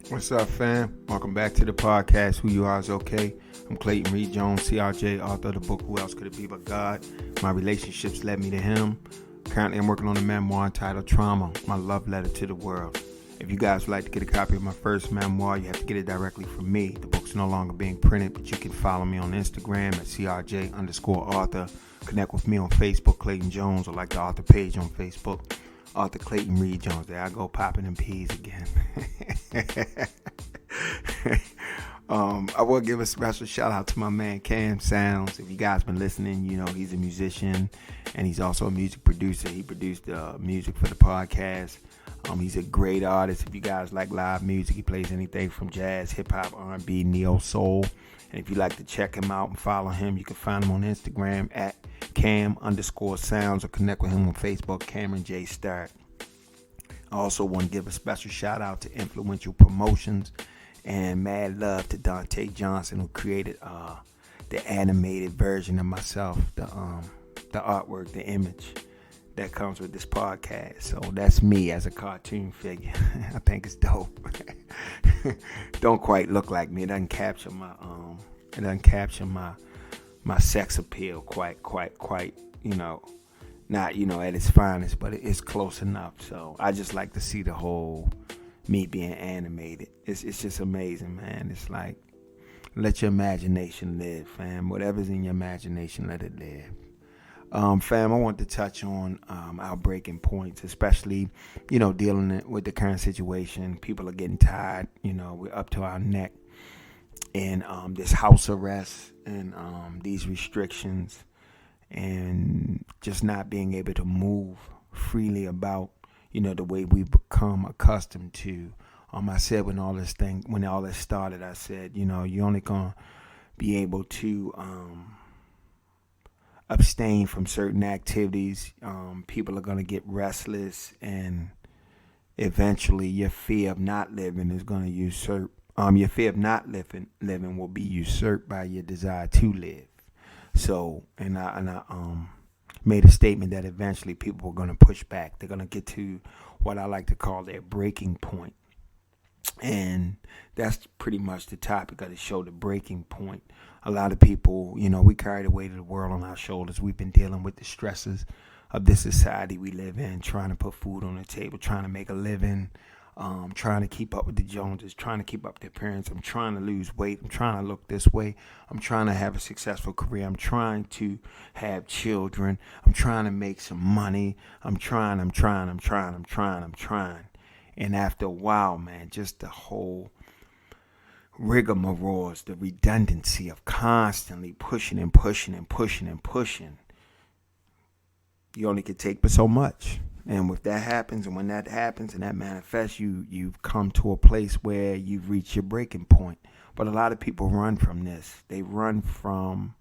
What's up, fam? Welcome back to the podcast, Who You Are Is Okay. I'm Clayton Reed Jones, CRJ, author of the book, Who Else Could It Be But God? My relationships led me to him. Currently, I'm working on a memoir entitled Trauma, My Love Letter to the World. If you guys would like to get a copy of my first memoir, you have to get it directly from me. The book's no longer being printed, but you can follow me on Instagram at CRJ_author. Connect with me on Facebook, Clayton Jones, or like the author page on Facebook, Author Clayton Reed Jones. There I go, popping them peas again. I will give a special shout out to my man Cam Sounds. If you guys been listening, you know he's a musician and he's also a music producer. He produced music for the podcast. He's a great artist. If you guys like live music, he plays anything from jazz, hip hop, R&B, neo soul. And if you like to check him out and follow him, you can find him on Instagram at Cam_Sounds or connect with him on Facebook, Cameron J. Stark. I also want to give a special shout out to Influential Promotions and mad love to Dante Johnson, who created the animated version of myself, the artwork, the image that comes with this podcast. So that's me as a cartoon figure. I think it's dope. Don't quite look like me. It doesn't capture my sex appeal quite, not, at its finest, but it's close enough. So I just like to see the whole me being animated. It's just amazing, man. It's like, let your imagination live, fam. Whatever's in your imagination, let it live. Fam, I want to touch on our breaking points, especially, dealing with the current situation. People are getting tired. We're up to our neck in this house arrest and these restrictions and just not being able to move freely about, the way we've become accustomed to. I said when all this started, I said, you're only going to be able to abstain from certain activities. People are going to get restless, and eventually your fear of not living is going to usurp. Your fear of not living will be usurped by your desire to live. So, and I made a statement that eventually people are going to push back. They're going to get to what I like to call their breaking point. And that's pretty much the topic of the show, the breaking point. A lot of people, we carry the weight of the world on our shoulders. We've been dealing with the stresses of this society we live in, trying to put food on the table, trying to make a living, trying to keep up with the Joneses, trying to keep up with their parents. I'm trying to lose weight. I'm trying to look this way. I'm trying to have a successful career. I'm trying to have children. I'm trying to make some money. I'm trying. And after a while, man, just the whole rigmaroles, the redundancy of constantly pushing, you only can take but so much. And if that happens, and when that happens and that manifests, you've come to a place where you've reached your breaking point. But a lot of people run from this. They run from,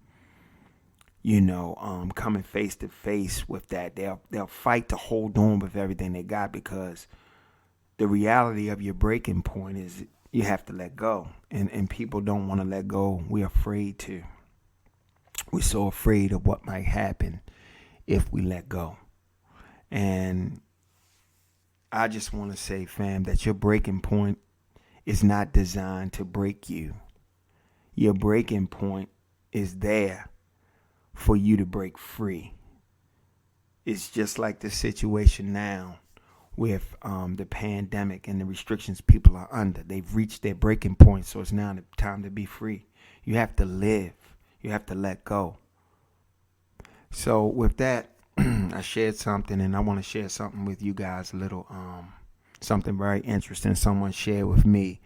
coming face to face with that. They'll fight to hold on with everything they got, because the reality of your breaking point is you have to let go. And people don't want to let go. We're afraid to. We're so afraid of what might happen if we let go. And I just want to say, fam, that your breaking point is not designed to break you. Your breaking point is there for you to break free. It's just like the situation now with the pandemic and the restrictions people are under. They've reached their breaking point, so it's now the time to be free. You have to live. You have to let go. So with that, I shared something, and I want to share something with you guys, a little something very interesting someone shared with me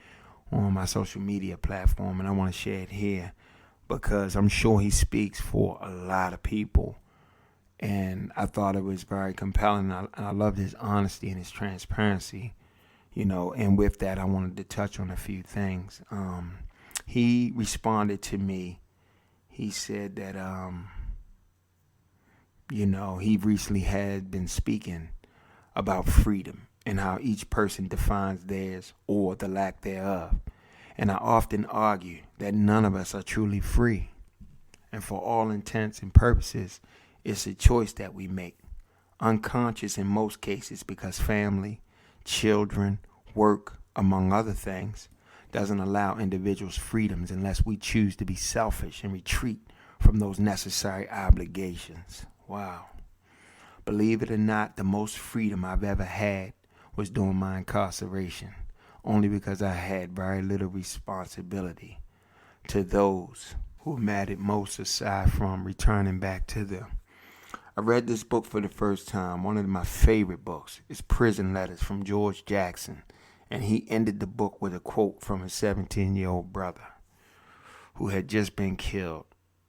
on my social media platform, and I want to share it here because I'm sure he speaks for a lot of people. And I thought it was very compelling. I loved his honesty and his transparency, and with that, I wanted to touch on a few things. He responded to me. He said that, he recently had been speaking about freedom and how each person defines theirs or the lack thereof. And I often argue that none of us are truly free. And for all intents and purposes, it's a choice that we make. Unconscious in most cases, because family, children, work, among other things, doesn't allow individuals freedoms unless we choose to be selfish and retreat from those necessary obligations. Wow. Believe it or not, the most freedom I've ever had was during my incarceration, only because I had very little responsibility to those who mattered most aside from returning back to them. I read this book for the first time. One of my favorite books is Prison Letters from George Jackson. And he ended the book with a quote from his 17-year-old brother who had just been killed.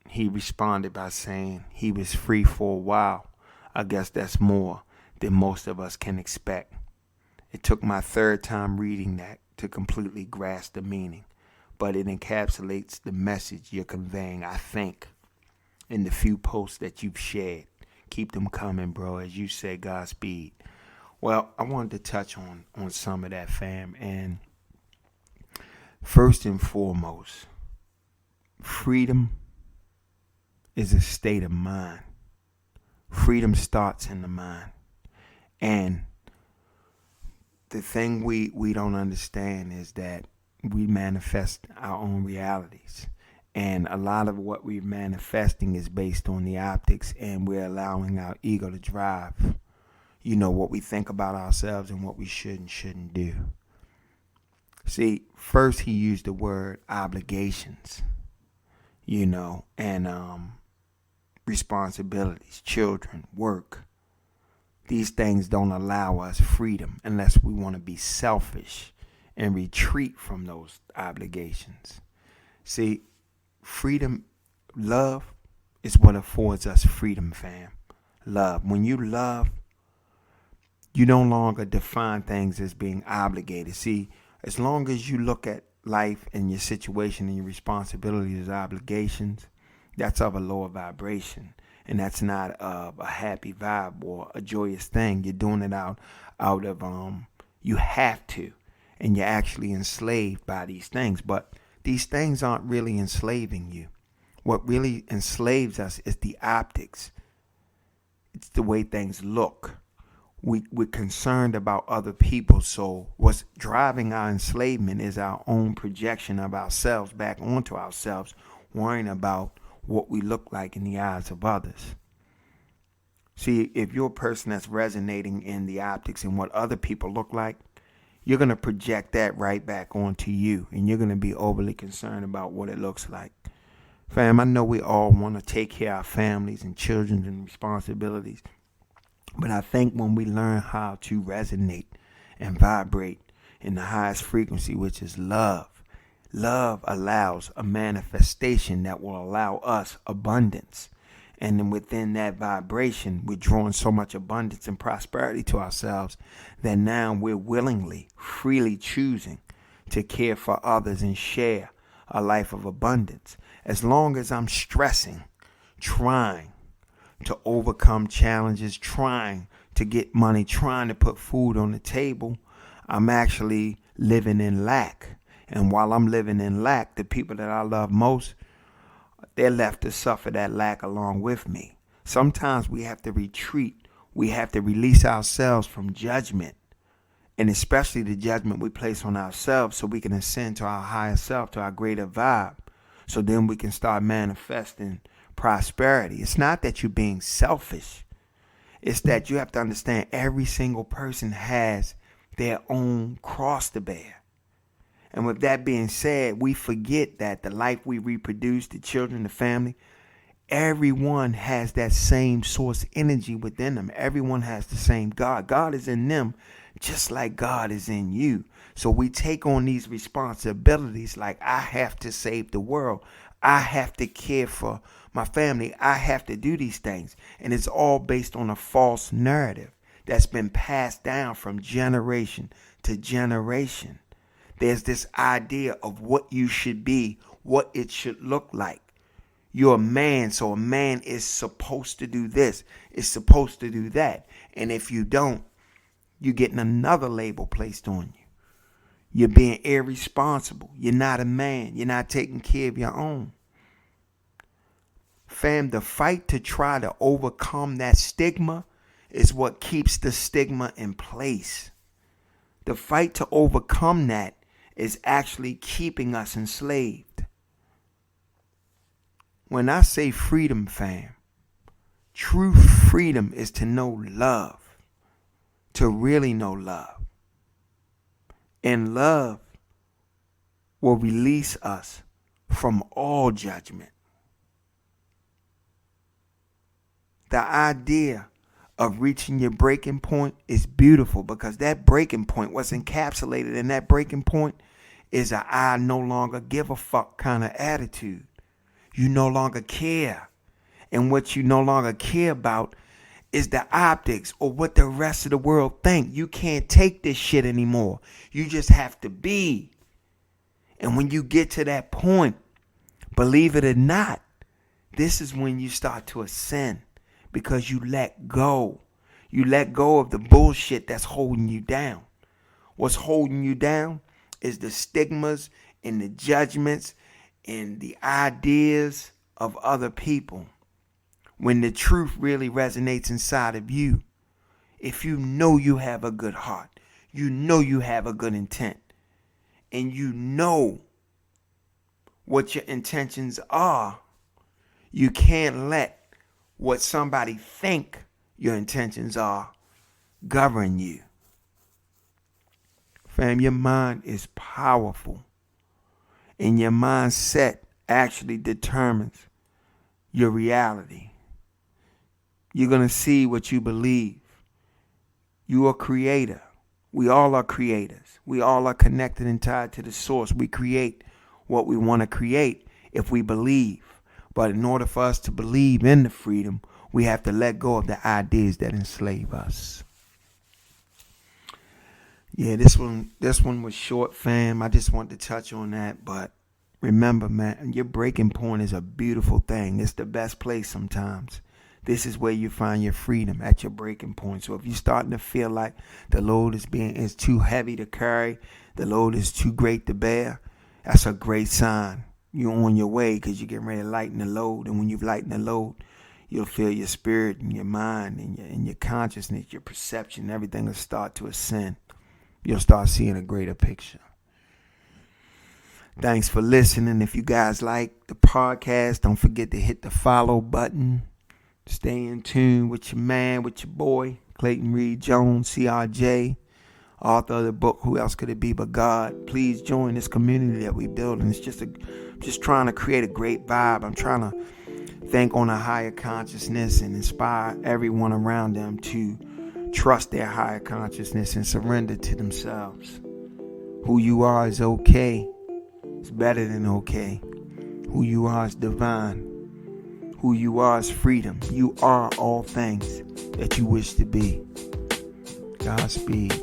He responded by saying he was free for a while. I guess that's more than most of us can expect. It took my third time reading that to completely grasp the meaning, but it encapsulates the message you're conveying, I think, in the few posts that you've shared. Keep them coming, bro. As you say, Godspeed. Well, I wanted to touch on some of that, fam. And first and foremost, freedom is a state of mind. Freedom starts in the mind. And the thing we don't understand is that we manifest our own realities. And a lot of what we're manifesting is based on the optics, and we're allowing our ego to drive, what we think about ourselves and what we should and shouldn't do. See, first he used the word obligations, and responsibilities, children, work. These things don't allow us freedom unless we want to be selfish and retreat from those obligations. See, freedom, love is what affords us freedom, fam. Love. When you love, you no longer define things as being obligated. See, as long as you look at life and your situation and your responsibilities as obligations, that's of a lower vibration. And that's not of a happy vibe or a joyous thing. You're doing it out of, you have to. And you're actually enslaved by these things. But these things aren't really enslaving you. What really enslaves us is the optics. It's the way things look. We're concerned about other people. So what's driving our enslavement is our own projection of ourselves back onto ourselves, worrying about what we look like in the eyes of others. See, if you're a person that's resonating in the optics and what other people look like, you're going to project that right back onto you, and you're going to be overly concerned about what it looks like. Fam, I know we all want to take care of our families and children and responsibilities, but I think when we learn how to resonate and vibrate in the highest frequency, which is love, love allows a manifestation that will allow us abundance. And then within that vibration, we're drawing so much abundance and prosperity to ourselves that now we're willingly, freely choosing to care for others and share a life of abundance. As long as I'm stressing, trying to overcome challenges, trying to get money, trying to put food on the table, I'm actually living in lack. And while I'm living in lack, the people that I love most, they're left to suffer that lack along with me. Sometimes we have to retreat. We have to release ourselves from judgment, and especially the judgment we place on ourselves, so we can ascend to our higher self, to our greater vibe. So then we can start manifesting prosperity. It's not that you're being selfish. It's that you have to understand every single person has their own cross to bear. And with that being said, we forget that the life we reproduce, the children, the family, everyone has that same source energy within them. Everyone has the same God. God is in them just like God is in you. So we take on these responsibilities like I have to save the world. I have to care for my family. I have to do these things. And it's all based on a false narrative that's been passed down from generation to generation. There's this idea of what you should be, what it should look like. You're a man, so a man is supposed to do this, is supposed to do that. And if you don't, you're getting another label placed on you. You're being irresponsible. You're not a man. You're not taking care of your own. Fam, the fight to try to overcome that stigma is what keeps the stigma in place. The fight to overcome that is actually keeping us enslaved. When I say freedom, fam, true freedom is to know love, to really know love. And love will release us from all judgment. The idea of reaching your breaking point is beautiful, because that breaking point, what's encapsulated in that breaking point, is a I no longer give a fuck kind of attitude. You no longer care. And what you no longer care about is the optics or what the rest of the world think. You can't take this shit anymore. You just have to be. And when you get to that point, believe it or not, this is when you start to ascend, because you let go. You let go of the bullshit that's holding you down. What's holding you down is the stigmas and the judgments and the ideas of other people. When the truth really resonates inside of you, if you know you have a good heart, you know you have a good intent, and you know what your intentions are, you can't let what somebody think your intentions are govern you. Fam, your mind is powerful, and your mindset actually determines your reality. You're going to see what you believe. You are a creator. We all are creators. We all are connected and tied to the source. We create what we want to create if we believe. But in order for us to believe in the freedom, we have to let go of the ideas that enslave us. Yeah, this one was short, fam. I just wanted to touch on that. But remember, man, your breaking point is a beautiful thing. It's the best place sometimes. This is where you find your freedom, at your breaking point. So if you're starting to feel like the load is too heavy to carry, the load is too great to bear, that's a great sign. You're on your way, because you're getting ready to lighten the load. And when you lighten the load, you'll feel your spirit and your mind and your consciousness, your perception, everything will start to ascend. You'll start seeing a greater picture. Thanks for listening. If you guys like the podcast, don't forget to hit the follow button. Stay in tune with your man, with your boy, Clayton Reed Jones, CRJ, author of the book, Who Else Could It Be But God? Please join this community that we building. It's just trying to create a great vibe. I'm trying to think on a higher consciousness and inspire everyone around them to trust their higher consciousness and surrender to themselves. Who you are is okay. It's better than okay. Who you are is divine. Who you are is freedom. You are all things that you wish to be. Godspeed.